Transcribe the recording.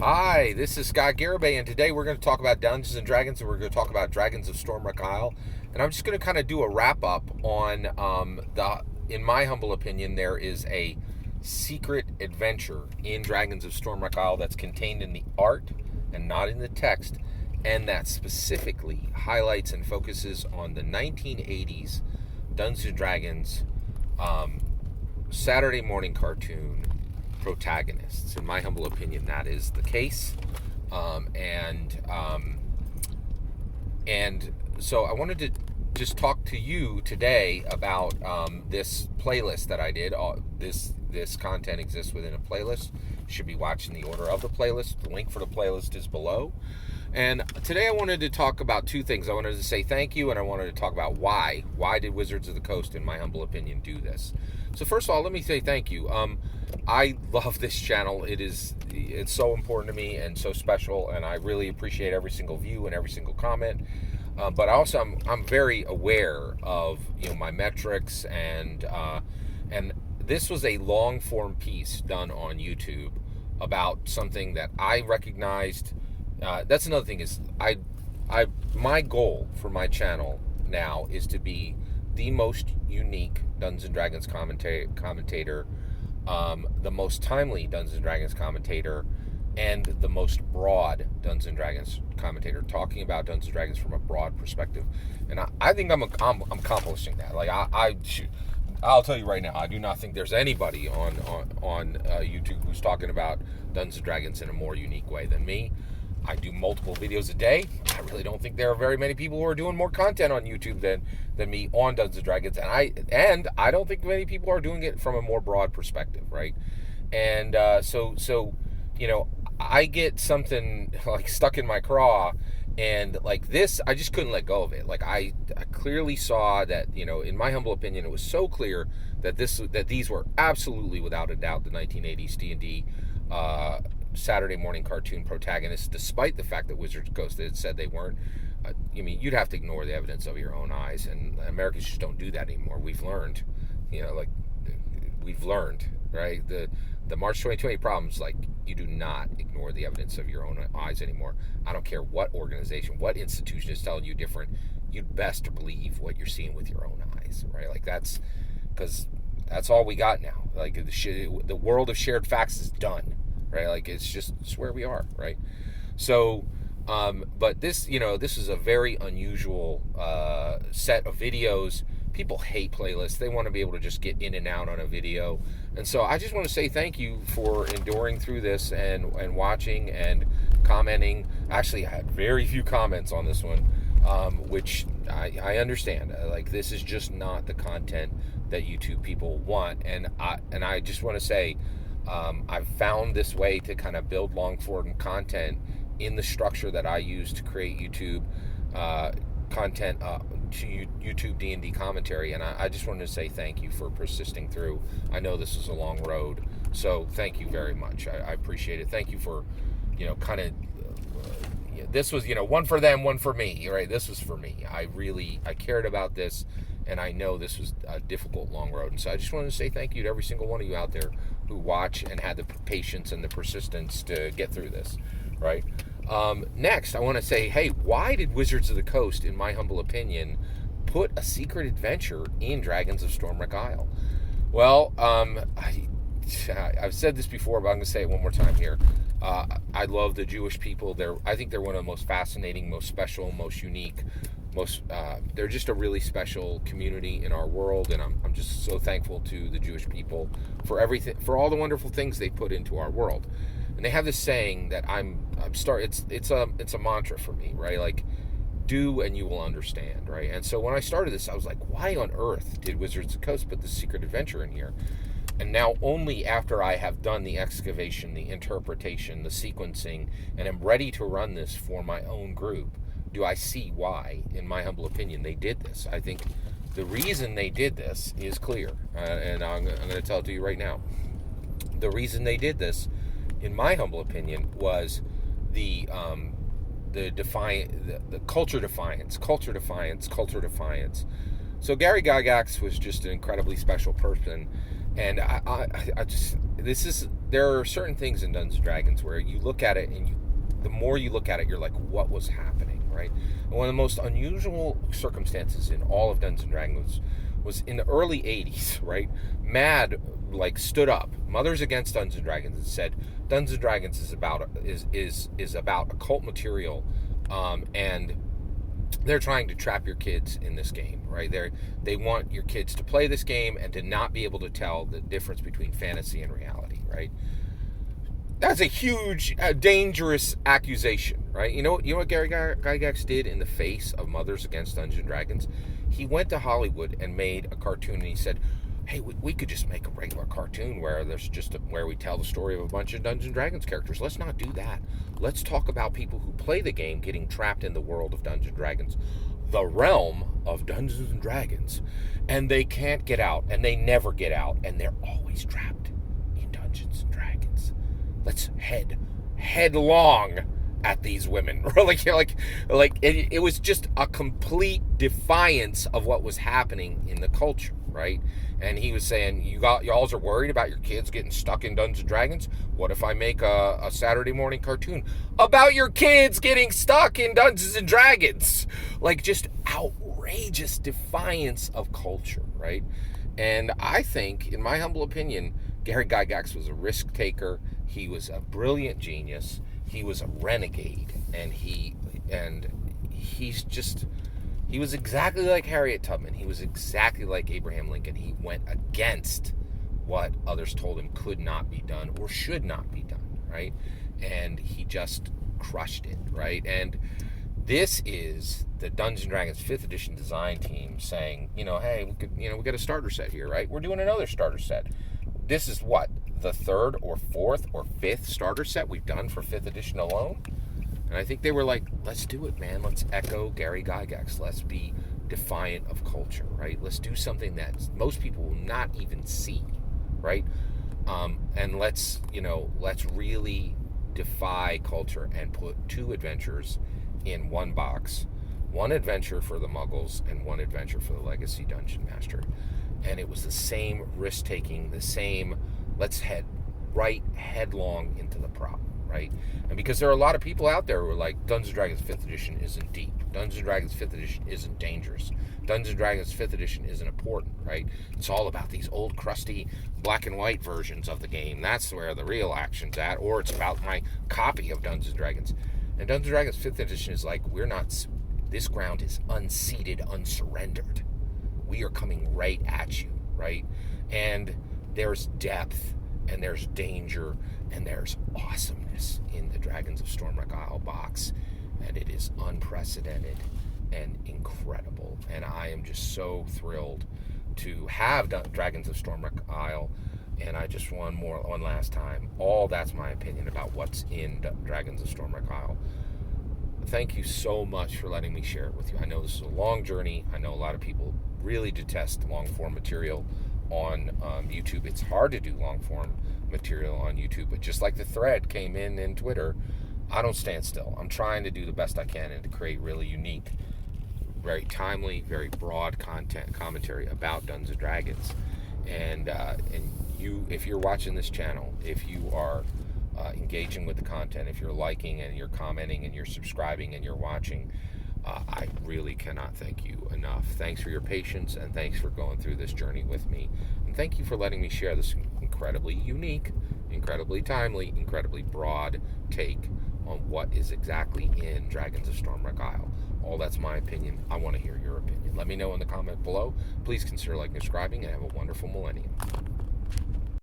Hi, this is Scott Garibay, and today we're going to talk about Dungeons and Dragons, and we're going to talk about Dragons of Stormwreck Isle. And I'm just going to kind of do a wrap up on in my humble opinion, there is a secret adventure in Dragons of Stormwreck Isle that's contained in the art and not in the text, and that specifically highlights and focuses on the 1980s Dungeons and Dragons Saturday morning cartoon Protagonists. In my humble opinion, that is the case. And so I wanted to just talk to you today about this playlist that I did. This content exists within a playlist. You should be watching the order of the playlist. The link for the playlist is below. And today I wanted to talk about two things. I wanted to say thank you, and I wanted to talk about why. Why did Wizards of the Coast, in my humble opinion, do this? So first of all, let me say thank you. I love this channel. It's so important to me and so special, and I really appreciate every single view and every single comment. But also, I'm very aware of my metrics, and this was a long form piece done on YouTube about something that I recognized. That's another thing is my goal for my channel now is to be the most unique Dungeons and Dragons commentator, the most timely Dungeons and Dragons commentator, and the most broad Dungeons and Dragons commentator, talking about Dungeons and Dragons from a broad perspective. And I think I'm accomplishing that. Like I'll tell you right now, I do not think there's anybody on YouTube who's talking about Dungeons and Dragons in a more unique way than me. I do multiple videos a day. I really don't think there are very many people who are doing more content on YouTube than me on Dungeons and Dragons, and I don't think many people are doing it from a more broad perspective, right? And so I get something like stuck in my craw, and like this, I just couldn't let go of it. Like I clearly saw that, in my humble opinion, it was so clear that these were absolutely, without a doubt, the 1980s D&D Saturday morning cartoon protagonists, despite the fact that Wizards of the Coast had said they weren't. You'd have to ignore the evidence of your own eyes, and Americans just don't do that anymore. We've learned, right? The March 2020 problems, like, you do not ignore the evidence of your own eyes anymore. I don't care what organization, what institution is telling you different. You'd best believe what you're seeing with your own eyes, right? Like because that's all we got now. Like the world of shared facts is done. Right, like it's where we are, right? So, but this is a very unusual set of videos. People hate playlists. They want to be able to just get in and out on a video. And so I just want to say thank you for enduring through this and watching and commenting. Actually, I had very few comments on this one, which I understand. Like, this is just not the content that YouTube people want. And I just want to say, I've found this way to kind of build long form content in the structure that I use to create YouTube content to YouTube D&D commentary, and I just wanted to say thank you for persisting through. I know this was a long road, so thank you very much. I appreciate it. Thank you for this was one for them, one for me, right? This was for me. I cared about this, and I know this was a difficult long road, and so I just wanted to say thank you to every single one of you out there who watch and had the patience and the persistence to get through this, right? Next, I want to say, hey, why did Wizards of the Coast, in my humble opinion, put a secret adventure in Dragons of Stormwreck Isle? Well, I've said this before, but I'm going to say it one more time here. I love the Jewish people. I think they're one of the most fascinating, most special, most unique, they're just a really special community in our world, and I'm just so thankful to the Jewish people for everything, for all the wonderful things they put into our world. And they have this saying that it's a mantra for me, right? Like, do and you will understand, right? And so when I started this, I was like, why on earth did Wizards of the Coast put this secret adventure in here? And now, only after I have done the excavation, the interpretation, the sequencing, and am ready to run this for my own group, do I see why, in my humble opinion, they did this. I think the reason they did this is clear, and I'm going to tell it to you right now. The reason they did this, in my humble opinion, was the culture defiance. So Gary Gygax was just an incredibly special person, and I just, this is there are certain things in Dungeons and Dragons where you look at it and the more you look at it, you're like, what was happening, right? And one of the most unusual circumstances in all of Dungeons and Dragons was in the early 80s, right? MAD stood up, Mothers Against Dungeons and Dragons, and said Dungeons and Dragons is about occult material, and they're trying to trap your kids in this game, right? They want your kids to play this game and to not be able to tell the difference between fantasy and reality, right? That's a huge, dangerous accusation, right? You know what Gary Gygax did in the face of Mothers Against Dungeons and Dragons? He went to Hollywood and made a cartoon, and he said, hey, we could just make a regular cartoon where where we tell the story of a bunch of Dungeons and Dragons characters. Let's not do that. Let's talk about people who play the game getting trapped in the world of Dungeons and Dragons, the realm of Dungeons and Dragons, and they can't get out, and they never get out, and they're always trapped in Dungeons and Dragons. Let's head headlong at these women. It was just a complete defiance of what was happening in the culture, right? And he was saying, y'all are worried about your kids getting stuck in Dungeons and Dragons? What if I make a Saturday morning cartoon about your kids getting stuck in Dungeons and Dragons? Just outrageous defiance of culture, right? And I think, in my humble opinion, Gary Gygax was a risk taker. He was a brilliant genius. He was a renegade, and he was exactly like Harriet Tubman. He was exactly like Abraham Lincoln. He went against what others told him could not be done or should not be done, right? And he just crushed it, right? And this is the Dungeons and Dragons 5th edition design team saying, hey, we got a starter set here, right? We're doing another starter set. This is what, the 3rd or 4th or 5th starter set we've done for 5th edition alone? And I think they were like, let's do it, man. Let's echo Gary Gygax. Let's be defiant of culture, right? Let's do something that most people will not even see, right? And let's really defy culture and put 2 adventures in one box. One adventure for the Muggles and one adventure for the Legacy Dungeon Master. And it was the same risk-taking, the same, let's head right headlong into the problem, right? And because there are a lot of people out there who are like, Dungeons & Dragons 5th edition isn't deep. Dungeons & Dragons 5th edition isn't dangerous. Dungeons & Dragons 5th edition isn't important, right? It's all about these old, crusty, black and white versions of the game. That's where the real action's at. Or it's about my copy of Dungeons & Dragons. And Dungeons & Dragons 5th edition is like, this ground is unceded, unsurrendered. We are coming right at you, right? And there's depth, and there's danger, and there's awesomeness in the Dragons of Stormwreck Isle box. And it is unprecedented and incredible. And I am just so thrilled to have Dragons of Stormwreck Isle. And I just one last time. That's my opinion about what's in Dragons of Stormwreck Isle. Thank you so much for letting me share it with you. I know this is a long journey. I know a lot of people really detest long-form material on YouTube. It's hard to do long-form material on YouTube, but just like the thread came in Twitter, I don't stand still. I'm trying to do the best I can and to create really unique, very timely, very broad commentary about Dungeons & Dragons. And you, if you're watching this channel, if you are engaging with the content, if you're liking and you're commenting and you're subscribing and you're watching, I really cannot thank you enough. Thanks for your patience, and thanks for going through this journey with me. And thank you for letting me share this incredibly unique, incredibly timely, incredibly broad take on what is exactly in Dragons of Stormwreck Isle. All that's my opinion. I want to hear your opinion. Let me know in the comment below. Please consider liking and subscribing, and have a wonderful millennium.